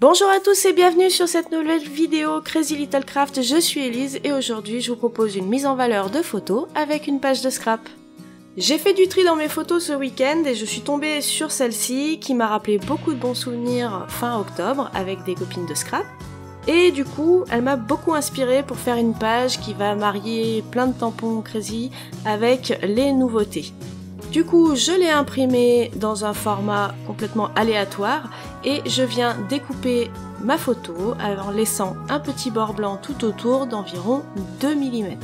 Bonjour à tous et bienvenue sur cette nouvelle vidéo Crazy Little Craft, je suis Elise et aujourd'hui je vous propose une mise en valeur de photos avec une page de scrap. J'ai fait du tri dans mes photos ce week-end et je suis tombée sur celle-ci qui m'a rappelé beaucoup de bons souvenirs fin octobre avec des copines de scrap. Et du coup, elle m'a beaucoup inspirée pour faire une page qui va marier plein de tampons Crazy avec les nouveautés. Du coup, je l'ai imprimé dans un format complètement aléatoire et je viens découper ma photo en laissant un petit bord blanc tout autour d'environ 2 mm.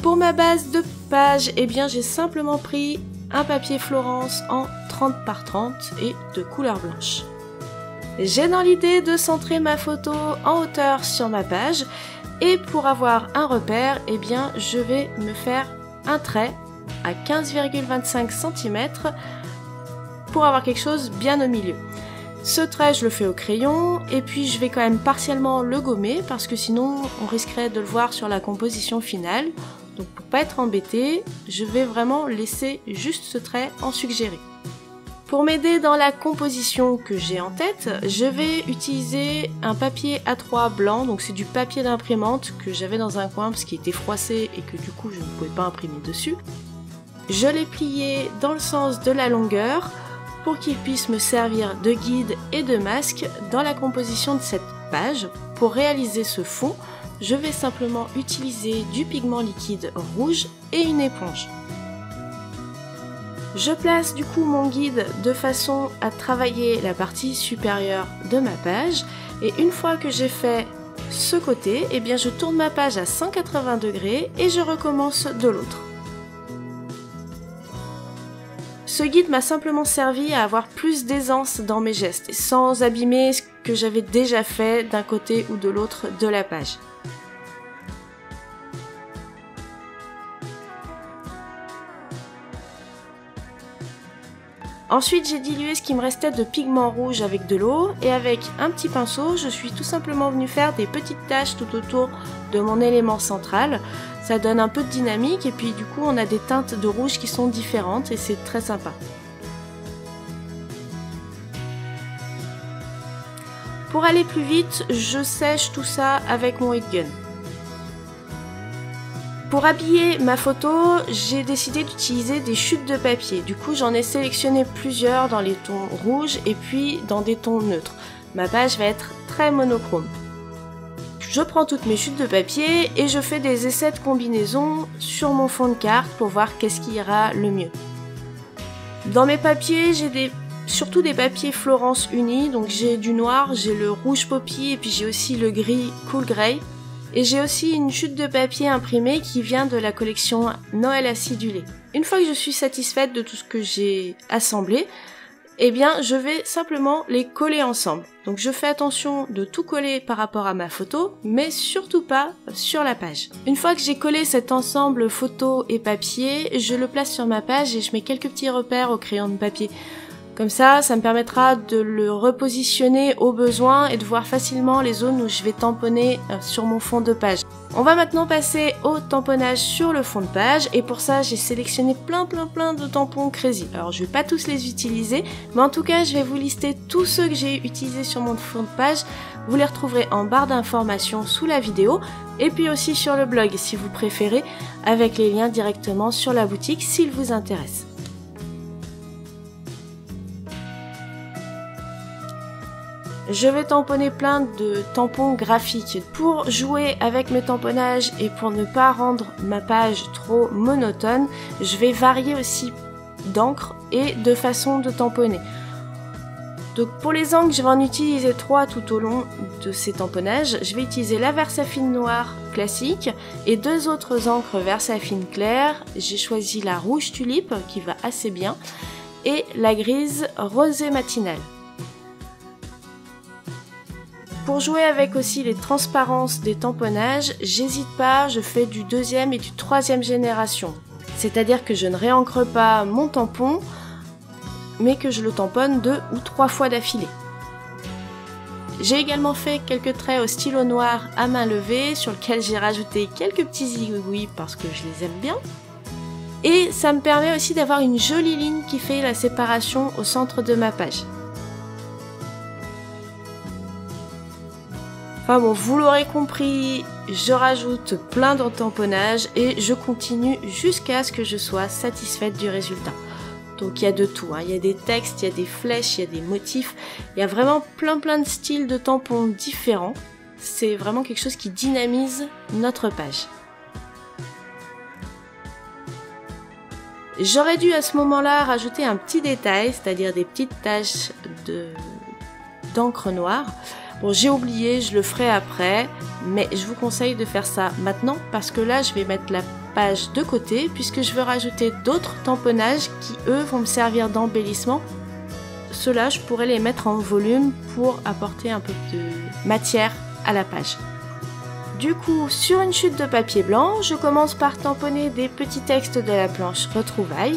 Pour ma base de page, eh bien, j'ai simplement pris un papier Florence en 30 par 30 et de couleur blanche. J'ai dans l'idée de centrer ma photo en hauteur sur ma page et pour avoir un repère, eh bien, je vais me faire un trait à 15,25 cm pour avoir quelque chose bien au milieu. Ce trait je le fais au crayon et puis je vais quand même partiellement le gommer parce que sinon on risquerait de le voir sur la composition finale. Donc pour pas être embêté, je vais vraiment laisser juste ce trait en suggéré. Pour m'aider dans la composition que j'ai en tête, je vais utiliser un papier A3 blanc, donc c'est du papier d'imprimante que j'avais dans un coin parce qu'il était froissé et que du coup je ne pouvais pas imprimer dessus. Je l'ai plié dans le sens de la longueur pour qu'il puisse me servir de guide et de masque dans la composition de cette page. Pour réaliser ce fond, je vais simplement utiliser du pigment liquide rouge et une éponge. Je place du coup mon guide de façon à travailler la partie supérieure de ma page et une fois que j'ai fait ce côté, eh bien je tourne ma page à 180 degrés et je recommence de l'autre. Ce guide m'a simplement servi à avoir plus d'aisance dans mes gestes, sans abîmer ce que j'avais déjà fait d'un côté ou de l'autre de la page. Ensuite, j'ai dilué ce qui me restait de pigment rouge avec de l'eau et avec un petit pinceau, je suis tout simplement venue faire des petites taches tout autour de mon élément central. Ça donne un peu de dynamique et puis du coup on a des teintes de rouge qui sont différentes et c'est très sympa. Pour aller plus vite, je sèche tout ça avec mon heat gun. Pour habiller ma photo, j'ai décidé d'utiliser des chutes de papier. Du coup, j'en ai sélectionné plusieurs dans les tons rouges et puis dans des tons neutres. Ma page va être très monochrome. Je prends toutes mes chutes de papier et je fais des essais de combinaison sur mon fond de carte pour voir qu'est-ce qui ira le mieux. Dans mes papiers, j'ai surtout des papiers Florence unis, donc j'ai du noir, j'ai le rouge poppy et puis j'ai aussi le gris Cool Grey. Et j'ai aussi une chute de papier imprimée qui vient de la collection Noël acidulé. Une fois que je suis satisfaite de tout ce que j'ai assemblé, eh bien je vais simplement les coller ensemble. Donc je fais attention de tout coller par rapport à ma photo, mais surtout pas sur la page. Une fois que j'ai collé cet ensemble photo et papier, je le place sur ma page et je mets quelques petits repères au crayon de papier. Comme ça me permettra de le repositionner au besoin et de voir facilement les zones où je vais tamponner sur mon fond de page. On va maintenant passer au tamponnage sur le fond de page et pour ça j'ai sélectionné plein de tampons Crazy. Alors je vais pas tous les utiliser, mais en tout cas je vais vous lister tous ceux que j'ai utilisés sur mon fond de page. Vous les retrouverez en barre d'informations sous la vidéo et puis aussi sur le blog si vous préférez, avec les liens directement sur la boutique s'ils vous intéressent. Je vais tamponner plein de tampons graphiques. Pour jouer avec mes tamponnages et pour ne pas rendre ma page trop monotone, je vais varier aussi d'encre et de façon de tamponner. Donc pour les encres, je vais en utiliser 3 tout au long de ces tamponnages. Je vais utiliser la Versafine noire classique et 2 autres encres Versafine claire. J'ai choisi la rouge tulipe qui va assez bien et la grise rosée matinale. Pour jouer avec aussi les transparences des tamponnages, j'hésite pas, je fais du 2e et du 3e génération. C'est-à-dire que je ne réencre pas mon tampon, mais que je le tamponne 2 ou 3 fois d'affilée. J'ai également fait quelques traits au stylo noir à main levée, sur lequel j'ai rajouté quelques petits aiguilles parce que je les aime bien. Et ça me permet aussi d'avoir une jolie ligne qui fait la séparation au centre de ma page. Enfin bon, vous l'aurez compris, je rajoute plein de tamponnages et je continue jusqu'à ce que je sois satisfaite du résultat. Donc il y a de tout, hein. Il y a des textes, il y a des flèches, il y a des motifs, il y a vraiment plein de styles de tampons différents. C'est vraiment quelque chose qui dynamise notre page. J'aurais dû à ce moment-là rajouter un petit détail, c'est-à-dire des petites taches d'encre noire. Bon, j'ai oublié, je le ferai après, mais je vous conseille de faire ça maintenant parce que là, je vais mettre la page de côté puisque je veux rajouter d'autres tamponnages qui, eux, vont me servir d'embellissement. Ceux-là, je pourrais les mettre en volume pour apporter un peu de matière à la page. Du coup, sur une chute de papier blanc, je commence par tamponner des petits textes de la planche Retrouvailles,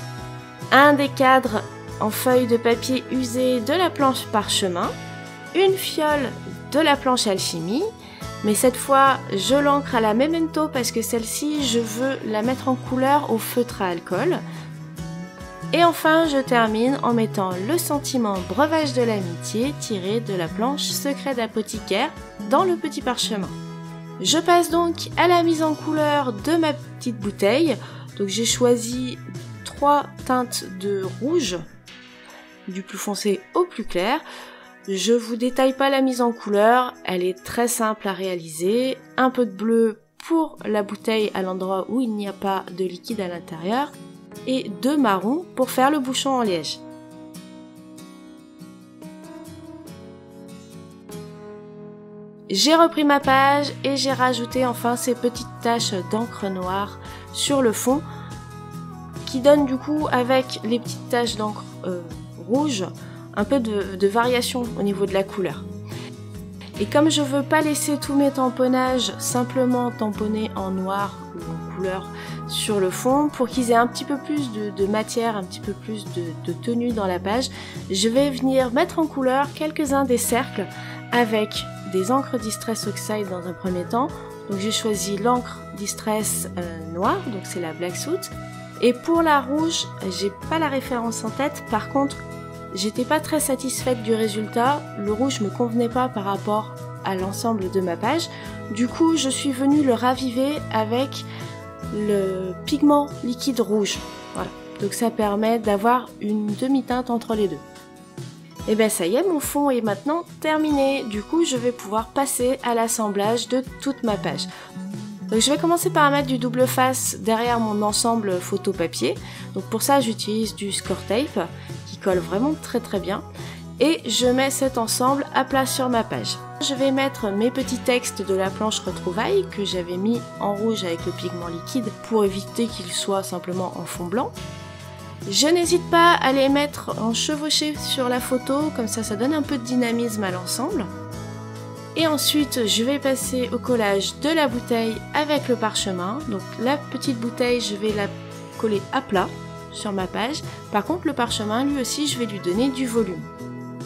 un des cadres en feuilles de papier usées de la planche Parchemin, une fiole de la planche Alchimie, mais cette fois, je l'encre à la Memento parce que celle-ci, je veux la mettre en couleur au feutre à alcool. Et enfin, je termine en mettant le sentiment Breuvage de l'amitié tiré de la planche Secret d'apothicaire dans le petit parchemin. Je passe donc à la mise en couleur de ma petite bouteille. Donc j'ai choisi 3 teintes de rouge, du plus foncé au plus clair. Je vous détaille pas la mise en couleur, elle est très simple à réaliser. Un peu de bleu pour la bouteille à l'endroit où il n'y a pas de liquide à l'intérieur et de marron pour faire le bouchon en liège. J'ai repris ma page et j'ai rajouté enfin ces petites taches d'encre noire sur le fond qui donnent du coup avec les petites taches d'encre rouge un peu de variation au niveau de la couleur. Et comme je veux pas laisser tous mes tamponnages simplement tamponnés en noir ou en couleur sur le fond, pour qu'ils aient un petit peu plus de matière, un petit peu plus de tenue dans la page, je vais venir mettre en couleur quelques-uns des cercles avec des encres Distress Oxide dans un premier temps. Donc j'ai choisi l'encre Distress noire, donc c'est la Black Soot. Et pour la rouge, j'ai pas la référence en tête, par contre, j'étais pas très satisfaite du résultat, le rouge me convenait pas par rapport à l'ensemble de ma page. Du coup, je suis venue le raviver avec le pigment liquide rouge. Voilà. Donc ça permet d'avoir une demi-teinte entre les deux. Et bien ça y est, mon fond est maintenant terminé. Du coup, je vais pouvoir passer à l'assemblage de toute ma page. Donc je vais commencer par mettre du double face derrière mon ensemble photo papier. Donc pour ça, j'utilise du score tape qui colle vraiment très bien. Et je mets cet ensemble à plat sur ma page. Je vais mettre mes petits textes de la planche Retrouvailles que j'avais mis en rouge avec le pigment liquide pour éviter qu'ils soient simplement en fond blanc. Je n'hésite pas à les mettre en chevauché sur la photo, comme ça donne un peu de dynamisme à l'ensemble. Et ensuite, je vais passer au collage de la bouteille avec le parchemin. Donc la petite bouteille, je vais la coller à plat sur ma page. Par contre, le parchemin, lui aussi, je vais lui donner du volume.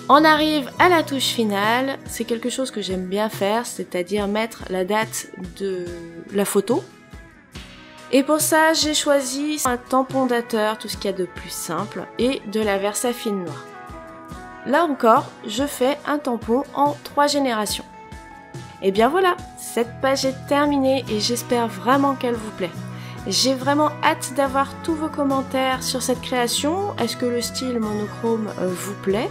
On arrive à la touche finale. C'est quelque chose que j'aime bien faire, c'est-à-dire mettre la date de la photo. Et pour ça, j'ai choisi un tampon dateur, tout ce qu'il y a de plus simple, et de la Versafine noire. Là encore, je fais un tampon en 3 générations. Et bien voilà, cette page est terminée et j'espère vraiment qu'elle vous plaît. J'ai vraiment hâte d'avoir tous vos commentaires sur cette création. Est-ce que le style monochrome vous plaît?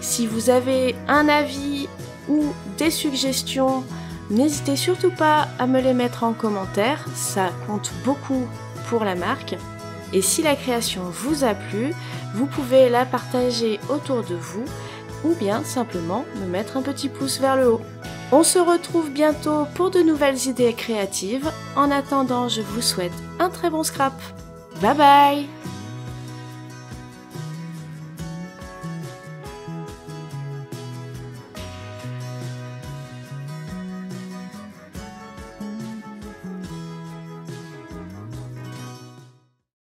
Si vous avez un avis ou des suggestions, n'hésitez surtout pas à me les mettre en commentaire, ça compte beaucoup pour la marque. Et si la création vous a plu, vous pouvez la partager autour de vous ou bien simplement me mettre un petit pouce vers le haut. On se retrouve bientôt pour de nouvelles idées créatives. En attendant, je vous souhaite un très bon scrap. Bye bye!